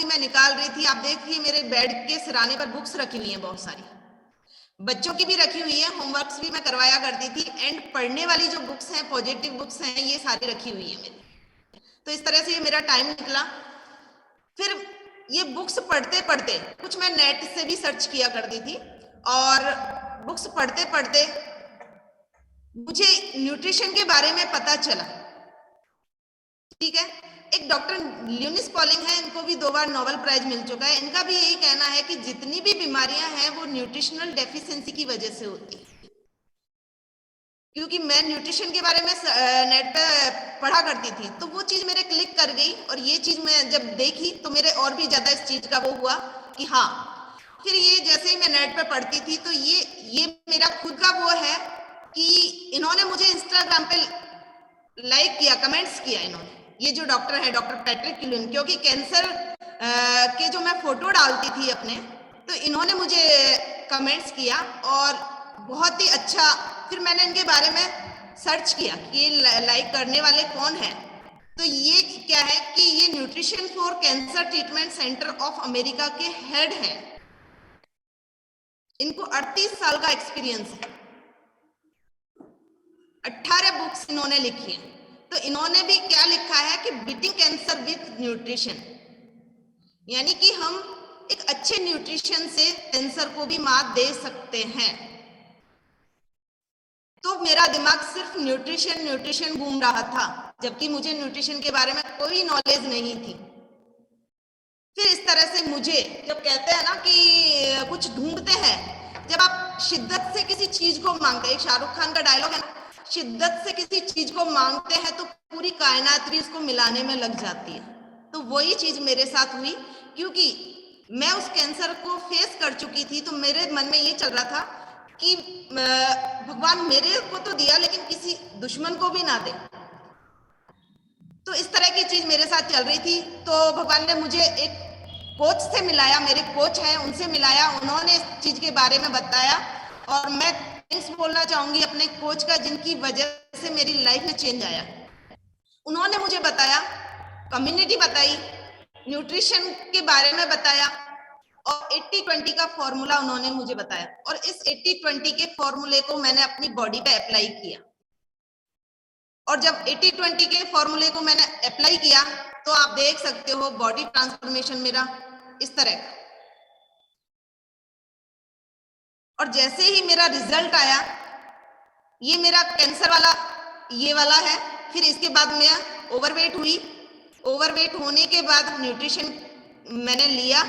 भी मैं निकाल रही थी। आप देखिए मेरे बेड के सिराने पर बुक्स रखी हुई हैं, बहुत सारी बच्चों की भी रखी हुई है, होमवर्क्स भी मैं करवाया करती थी, एंड पढ़ने वाली जो बुक्स हैं, पॉजिटिव बुक्स हैं, ये सारी रखी हुई है मेरी। तो इस तरह से ये मेरा टाइम निकला। फिर ये बुक्स पढ़ते पढ़ते कुछ मैं नेट से भी सर्च किया करती थी, और बुक्स पढ़ते पढ़ते मुझे न्यूट्रिशन के बारे में पता चला। ठीक है, एक डॉक्टर ल्यूनिस पॉलिंग है, इनको भी 2 बार नोबेल प्राइज मिल चुका है। इनका भी यही कहना है कि जितनी भी बीमारियां हैं वो न्यूट्रिशनल डेफिशिएंसी की वजह से होती है। क्योंकि मैं न्यूट्रिशन के बारे में नेट पे पढ़ा करती थी, तो वो चीज मेरे क्लिक कर गई, और ये चीज मैं जब देखी तो मेरे और भी ज्यादा इस चीज का वो हुआ कि हाँ। फिर ये जैसे ही मैं नेट पे पढ़ती थी तो ये मेरा खुद का वो है कि इन्होंने मुझे इंस्टाग्राम पे लाइक किया, कमेंट्स किया इन्होंने, ये जो डॉक्टर है डॉक्टर पैट्रिक क्यूलिन, क्योंकि कैंसर के जो मैं फोटो डालती थी अपने, तो इन्होंने मुझे कमेंट्स किया और बहुत ही अच्छा। फिर मैंने इनके बारे में सर्च किया कि लाइक करने वाले कौन है, तो ये क्या है कि ये nutrition for cancer treatment centre of America के हेड हैं। इनको 38 साल का एक्सपीरियंस है, 18 बुक्स इन्होंने लिखी हैं। तो इन्होंने भी क्या लिखा है कि बीटिंग कैंसर विथ न्यूट्रिशन, यानी कि हम एक अच्छे न्यूट्रिशन से कैंसर को भी मात दे सकते हैं। तो मेरा दिमाग सिर्फ न्यूट्रिशन घूम रहा था, जबकि मुझे न्यूट्रिशन के बारे में कोई नॉलेज नहीं थी। फिर इस तरह से मुझे, जब कहते हैं ना कि कुछ ढूंढते हैं, जब आप शिद्दत से किसी चीज को मांगते हैं, एक शाहरुख खान का डायलॉग है ना, शिद्दत से किसी चीज को मांगते हैं तो पूरी कायनात भी उसको मिलाने में लग जाती है। तो वही चीज मेरे साथ हुई, क्योंकि मैं उस कैंसर को फेस कर चुकी थी। तो मेरे मन में ये चल रहा था कि भगवान मेरे को तो दिया, लेकिन किसी दुश्मन को भी ना दे। तो इस तरह की चीज मेरे साथ चल रही थी। तो भगवान ने मुझे एक कोच से मिलाया, मेरे कोच हैं उनसे मिलाया, उन्होंने इस चीज के बारे में बताया, और मैं थैंक्स बोलना चाहूंगी अपने कोच का, जिनकी वजह से मेरी लाइफ में चेंज आया। उन्होंने मुझे बताया, कम्युनिटी बताई, न्यूट्रिशन के बारे में बताया, और 80-20 का फॉर्मूला उन्होंने मुझे बताया, और इस 80-20 के फॉर्मूले को मैंने अपनी बॉडी पे अप्लाई किया। और जब 80-20 के फॉर्मूले को मैंने अप्लाई किया तो आप देख सकते हो बॉडी ट्रांसफॉर्मेशन मेरा इस तरह का। और जैसे ही मेरा रिजल्ट आया, ये मेरा कैंसर वाला ये वाला है। फिर इसके बाद मैं ओवरवेट हुई, ओवरवेट होने के बाद न्यूट्रिशन मैंने लिया,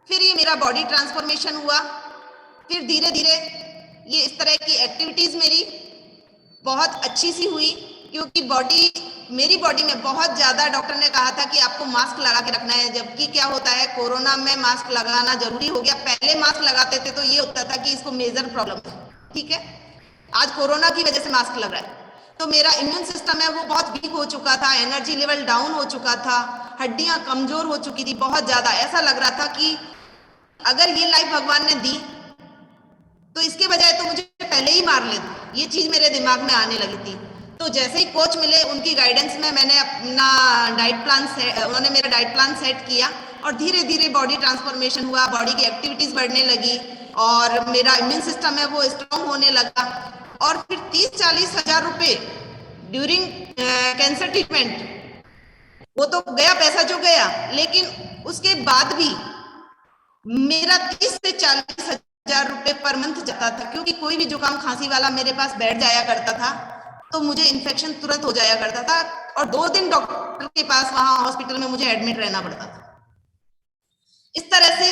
फिर ये मेरा बॉडी ट्रांसफॉर्मेशन हुआ। फिर धीरे धीरे ये इस तरह की एक्टिविटीज मेरी बहुत अच्छी सी हुई, क्योंकि मेरी बॉडी में बहुत ज्यादा, डॉक्टर ने कहा था कि आपको मास्क लगा के रखना है, जबकि क्या होता है कोरोना में मास्क लगाना जरूरी हो गया। पहले मास्क लगाते थे तो ये होता था कि इसको मेजर प्रॉब्लम है, ठीक है, आज कोरोना की वजह से मास्क लग रहा है। तो मेरा इम्यून सिस्टम है वो बहुत वीक हो चुका था, एनर्जी लेवल डाउन हो चुका था, हड्डियां कमजोर हो चुकी थी बहुत ज्यादा। ऐसा लग रहा था कि अगर ये लाइफ भगवान ने दी तो इसके बजाय तो मुझे पहले ही मार लेता, ये चीज मेरे दिमाग में आने लगी थी। तो जैसे ही कोच मिले, उनकी गाइडेंस में मैंने अपना डाइट प्लान उन्होंने मेरा डाइट प्लान सेट किया, और धीरे धीरे बॉडी ट्रांसफॉर्मेशन हुआ, बॉडी की एक्टिविटीज बढ़ने लगी, और मेरा इम्यून सिस्टम है वो स्ट्रॉन्ग होने लगा। और फिर 30-40 हजार रुपए ड्यूरिंग कैंसर ट्रीटमेंट, वो तो गया पैसा जो गया, लेकिन उसके बाद भी मेरा 30 से 40 हजार रुपए पर मंथ जाता था, क्योंकि कोई भी जुकाम खांसी वाला मेरे पास बैठ जाया करता था तो मुझे इन्फेक्शन तुरंत हो जाया करता था, और 2 दिन डॉक्टर के पास वहां हॉस्पिटल में मुझे एडमिट रहना पड़ता था। इस तरह से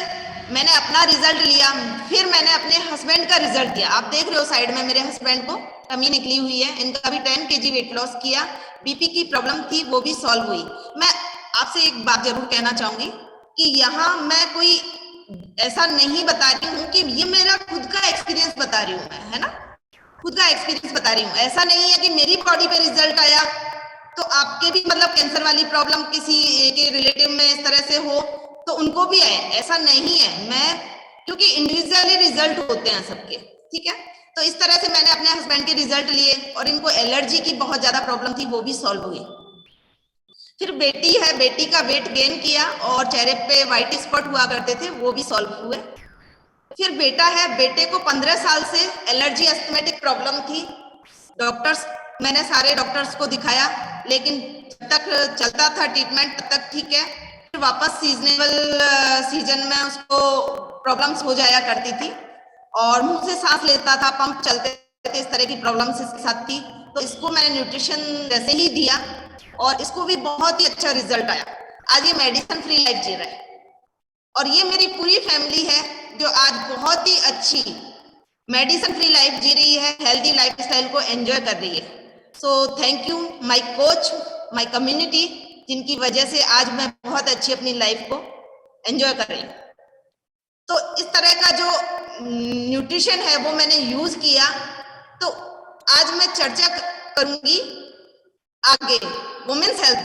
मैंने अपना रिजल्ट लिया। फिर मैंने अपने हस्बैंड का रिजल्ट दिया, आप देख रहे हो साइड में मेरे हस्बैंड को कमी निकली हुई है, इनका भी 10 kg वेट लॉस किया, बीपी की प्रॉब्लम थी वो भी सॉल्व हुई। मैं आपसे एक बात जरूर कहना चाहूंगी कि यहाँ मैं कोई ऐसा नहीं बता रही हूँ कि ये मेरा खुद का एक्सपीरियंस बता रही हूँ मैं, है ना, खुद का एक्सपीरियंस बता रही हूँ। ऐसा नहीं है कि मेरी बॉडी पे रिजल्ट आया तो आपके भी मतलब कैंसर वाली प्रॉब्लम किसी के रिलेटिव में इस तरह से हो तो उनको भी आए, ऐसा नहीं है। मैं, क्योंकि इंडिविजुअली रिजल्ट होते हैं सबके, ठीक है। तो इस तरह से मैंने अपने हस्बैंड के रिजल्ट लिए, और इनको एलर्जी की बहुत ज्यादा प्रॉब्लम थी वो भी सॉल्व हुई। फिर बेटी है, बेटी का वेट गेन किया और चेहरे पे व्हाइट स्पॉट हुआ करते थे, वो भी सॉल्व हुए। फिर बेटा है, बेटे को 15 साल से एलर्जी अस्थमेटिक प्रॉब्लम थी। डॉक्टर्स, मैंने सारे डॉक्टर्स को दिखाया, लेकिन जब तक चलता था ट्रीटमेंट तब तक ठीक है। फिर वापस सीजनेबल सीजन में उसको प्रॉब्लम्स हो जाया करती थी और मुंह से सांस लेता था, पंप चलते थे, इस तरह की प्रॉब्लम्स इसके साथ थी। तो इसको मैंने न्यूट्रिशन वैसे ही दिया और इसको भी बहुत ही अच्छा रिजल्ट आया। आज ये मेडिसिन फ्री लाइफ जी रहा है और ये मेरी पूरी फैमिली है जो आज बहुत ही अच्छी मेडिसिन फ्री लाइफ जी रही है, हेल्दी लाइफस्टाइल को एंजॉय कर रही है। So thank you my coach, my community, जिनकी वजह से आज मैं बहुत अच्छी अपनी लाइफ को एंजॉय कर रही हूँ। तो इस तरह का जो न्यूट्रिशन है वो मैंने यूज किया। तो आज मैं चर्चा करूंगी आगे वुमेन्स हेल्थ